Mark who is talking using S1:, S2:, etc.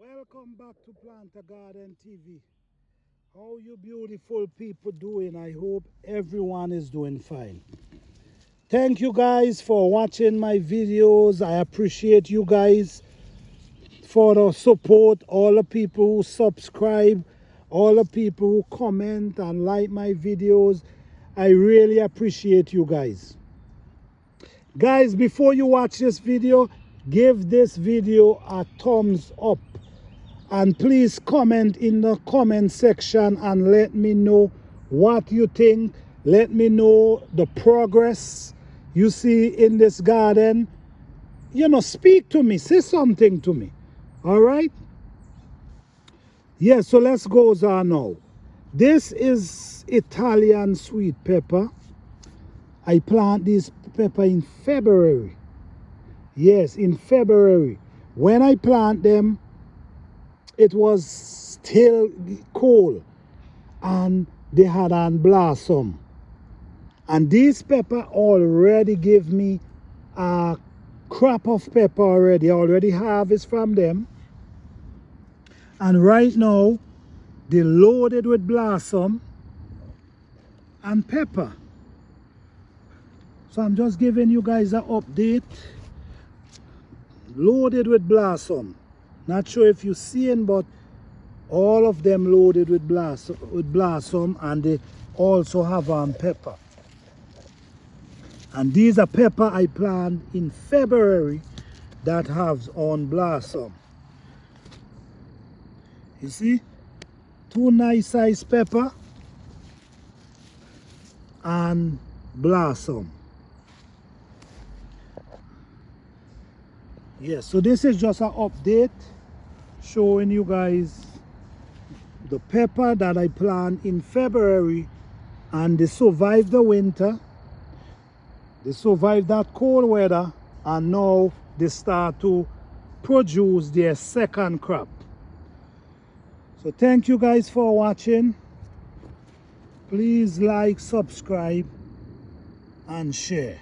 S1: Welcome back to Plant a Garden TV. How you beautiful people doing? I hope everyone is doing fine. Thank you guys for watching my videos. I appreciate you guys for the support. All the people who subscribe, all the people who comment and like my videos. I really appreciate you guys. Guys, before you watch this video, give this video a thumbs up. And please comment in the comment section and let me know what you think. Let me know the progress you see in this garden. You know, speak to me. Say something to me. All right? Yeah, so let's go on now. This is Italian sweet pepper. I plant this pepper in February. Yes, in February. When I plant them, it was still cold and they had on blossom. And these pepper already give me a crop of pepper already. I already harvest from them. And right now, they're loaded with blossom and pepper. So I'm just giving you guys an update. Loaded with blossom. Not sure if you're seeing, but all of them loaded with blossom, and they also have pepper. And these are pepper I plant in February that have on blossom. You see, two nice size pepper and blossom. Yes, so this is just an update showing you guys the pepper that I plant in February, and they survived the winter, they survived that cold weather, and now they start to produce their second crop. So thank you guys for watching. Please like, subscribe and share.